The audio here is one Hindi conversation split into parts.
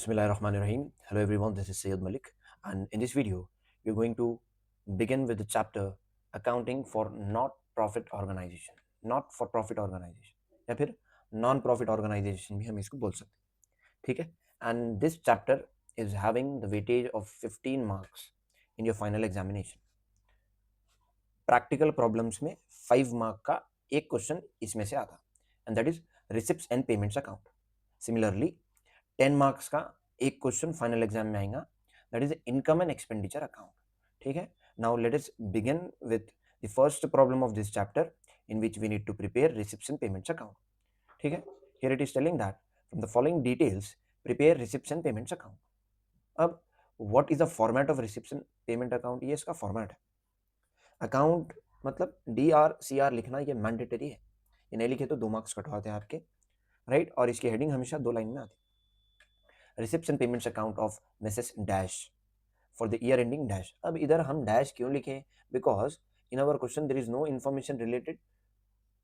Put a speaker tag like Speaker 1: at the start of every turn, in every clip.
Speaker 1: Bismillahirrahmanirrahim. Hello everyone, this is Syed Malik, and in this video, we're going to begin with the chapter accounting for not profit organization, not for profit organization, या फिर non profit organization भी हम इसको बोल सकते हैं, ठीक है? And this chapter is having the weightage of 15 marks in your final examination. Practical problems में 5 मार्क का एक क्वेश्चन इसमें से आता, and that is receipts and payments account. Similarly 10 marks का एक क्वेश्चन फाइनल एग्जाम में आएगा, that is income and expenditure account. ठीक है, now let us begin with the first problem of this chapter in which we need to prepare receipts and payments account. ठीक है, here it is telling that from the following details prepare receipts and payments account. अब what is the format of receipts and payment account, ये इसका फॉर्मेट है. अकाउंट मतलब DRCR लिखना ये मैंडेटरी है, ये नहीं लिखे तो 2 मार्क्स कटवाते हैं आपके, राइट. और इसकी हेडिंग हमेशा 2 लाइन में आती है, receipts and payments account of Mrs dash for the year ending dash. अब इधर हम डैश क्यों लिखे, because in our question there is no information related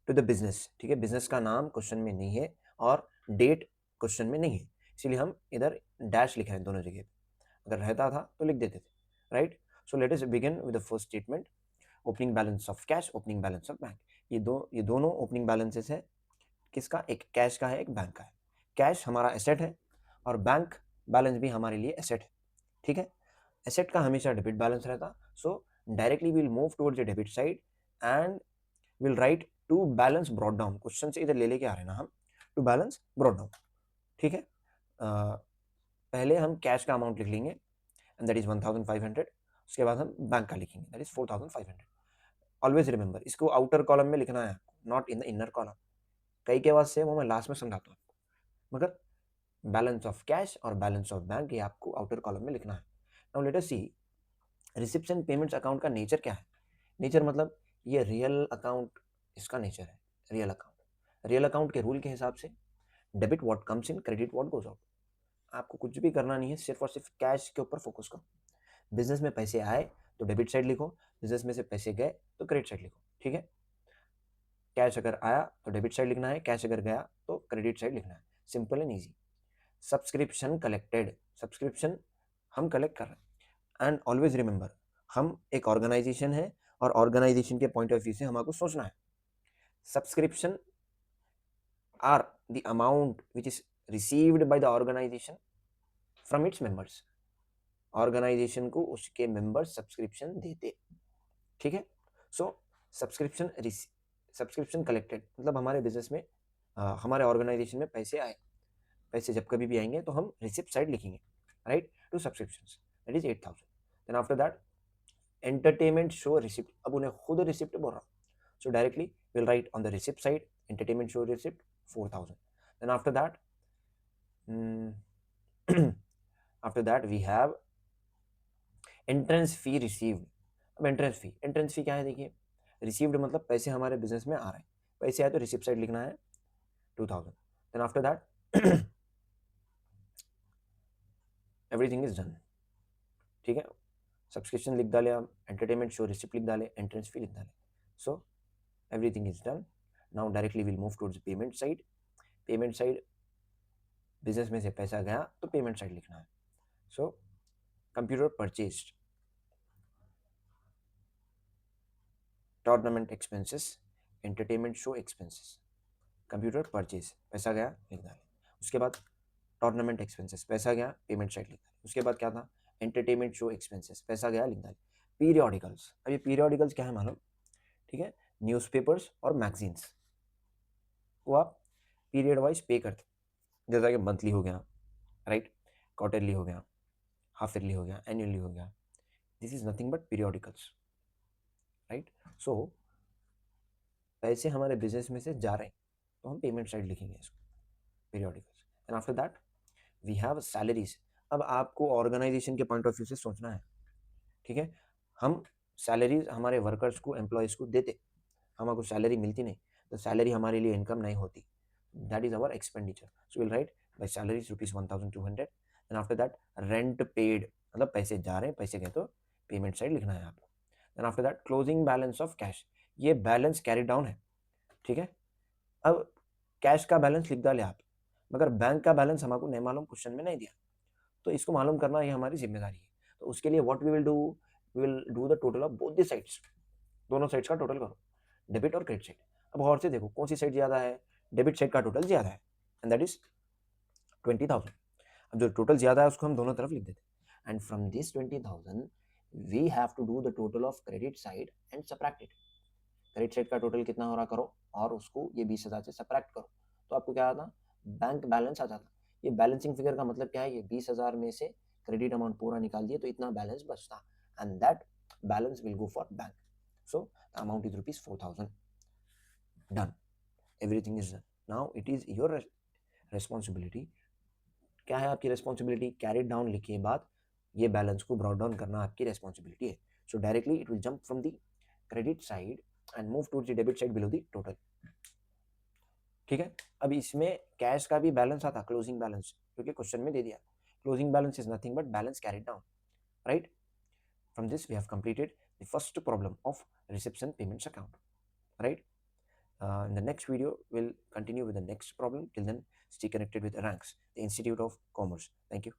Speaker 1: to the business. ठीक है, बिजनेस का नाम क्वेश्चन में नहीं है और डेट क्वेश्चन में नहीं है, इसीलिए हम इधर डैश लिखे हैं दोनों जगह पे. अगर रहता था तो लिख देते थे, right. So let us begin with the first statement. Opening balance of cash, opening balance of bank. ये दोनों ओपनिंग बैलेंसेस है. किसका? एक कैश का है, एक बैंक का है. कैश हमारा एसेट है और बैंक बैलेंस भी हमारे लिए एसेट है. ठीक है, एसेट का हमेशा डेबिट बैलेंस रहता, so directly will move towards the debit side and will write to balance brought down. Question से इधर ले लेके आ रहे हैं ना हम, टू बैलेंस ब्रॉट डाउन. ठीक है, पहले हम कैश का अमाउंट लिख लेंगे एंड दैट इज 1500. उसके बाद हम बैंक का लिखेंगे, दैट इज 4500. ऑलवेज रिमेंबर, इसको आउटर कॉलम में लिखना है, not in the inner column. कई के बाद से वो मैं लास्ट में समझाता हूँ, मगर बैलेंस ऑफ कैश और बैलेंस ऑफ बैंक ये आपको आउटर कॉलम में लिखना है. Now let us see receipts and payments account का नेचर क्या है. नेचर मतलब ये रियल अकाउंट, इसका नेचर है रियल अकाउंट. रियल अकाउंट के रूल के हिसाब से debit what comes in, credit what goes out. आपको कुछ भी करना नहीं है, सिर्फ और सिर्फ कैश के ऊपर फोकस करो. बिजनेस में पैसे आए तो डेबिट साइड लिखो, बिजनेस में से पैसे गए तो क्रेडिट साइड लिखो. ठीक है, कैश अगर आया तो डेबिट साइड लिखना है, कैश अगर गया तो क्रेडिट साइड लिखना है. Simple and easy. Subscription collected, subscription हम कलेक्ट कर रहे हैं. एंड ऑलवेज रिमेंबर, हम एक ऑर्गेनाइजेशन है और ऑर्गेनाइजेशन के पॉइंट ऑफ व्यू से हमको सोचना है. Subscription are the amount which is received by the organisation from its members. Organisation को उसके मेंबर्स सब्सक्रिप्शन देते. ठीक है, सो सब्सक्रिप्शन कलेक्टेड मतलब हमारे बिजनेस में हमारे ऑर्गेनाइजेशन में पैसे आए, पैसे जब कभी भी आएंगे तो हम रिसिप्ट साइड लिखेंगे, right, to subscriptions, that is 8000. Then after that entertainment show receipt. अब उन्हें खुद रिसिप्ट बोल रहा हूँ, so directly will write on the receipt side entertainment show receipt 4000. Then after that after that we have entrance fee received. अब एंट्रेंस फी क्या है, देखिए रिसीव्ड मतलब पैसे हमारे बिजनेस में आ रहे हैं, पैसे आए तो रिसिप्ट साइड लिखना है 2000. Then after that everything is done. ठीक है, सब्सक्रिप्शन लिख डाले, हम एंटरटेनमेंट शो रिसिप्ट लिख डाले, एंट्रेंस फी लिख डाले, so everything is done. Now directly will move towards payment side. Payment side business में से पैसा गया तो पेमेंट साइड लिखना है. So computer purchased, tournament expenses, entertainment show expenses. Computer purchase पैसा गया लिख डाले. उसके बाद टूर्नामेंट एक्सपेंसेस पैसा गया, पेमेंट साइड लिख डाले. उसके बाद क्या था, एंटरटेनमेंट शो एक्सपेंसेस पैसा गया लिख डाले. पीरियोडिकल्स, अब ये पीरियोडिकल्स क्या है मालूम. ठीक है, न्यूज़पेपर्स और मैगजीन्स को आप पीरियड वाइज पे करते, जैसा कि मंथली हो गया, राइट, क्वार्टरली हो गया, हाफ ईयरली हो गया, एनुअली हो गया. This is nothing but periodicals, right. So पैसे हमारे बिजनेस में से जा रहे हैं तो हम पेमेंट साइड लिखेंगे इसको, periodicals. And after that we have salaries. अब आपको ऑर्गेनाइजेशन के पॉइंट ऑफ व्यू से सोचना है. ठीक है, हम सैलरीज हमारे वर्कर्स को, एम्प्लॉयज़ को देते, हमको सैलरी मिलती नहीं, तो सैलरी हमारे लिए इनकम नहीं होती, that is our expenditure. So will write by salaries ₹1200. And after that rent paid मतलब पैसे जा रहे हैं, पैसे गए तो पेमेंट साइड लिखना है आपको. Then after that closing balance of cash, ये बैलेंस कैरी डाउन है. ठीक है, अब कैश का बैलेंस लिख डाले आप, मगर बैंक का बैलेंस हमको नहीं मालूम, क्वेश्चन में नहीं दिया, तो इसको मालूम करना ये हमारी जिम्मेदारी है। तो उसके लिए what we will do the total of both the sides, दोनों साइड्स का टोटल करो, डेबिट और क्रेडिट साइड। अब गौर से देखो कौन सी साइड ज़्यादा है, डेबिट साइड का टोटल ज़्यादा है, एंड दैट इज 20,000। अब जो टोटल ज़्यादा है उसको हम दोनों तरफ लिख देते हैं, and from this 20,000 we have to do the total of credit side and subtract it. Credit side का टोटल कितना हो रहा करो, और उसको ये 20,000 से सब्ट्रैक्ट करो, तो आपको क्या आता, बैंक बैलेंस आ जाता। ये बैलेंसिंग फिगर का मतलब क्या है, ये 20,000 में से क्रेडिट अमाउंट पूरा निकाल दिए तो इतना बैलेंस बचता, and that balance will go for bank. So the amount is ₹4,000। Done, everything is done. Now it is your responsibility. क्या है आपकी रेस्पॉन्सिबिलिटी, कैरिड डाउन लिखे के बाद ये बैलेंस को ब्रॉट डाउन करना आपकी रेस्पॉन्सिबिलिटी है। So directly it will jump from the credit side and move to the debit side below the total. ठीक है, अब इसमें कैश का भी बैलेंस आता, क्लोजिंग बैलेंस, क्योंकि क्वेश्चन में दे दिया closing balance is nothing but balance carried down, right. From this we have completed the first problem of reception payments account, right. In the next video we'll continue with the next problem. Till then, stay connected with Ranks, the Institute of Commerce. Thank you.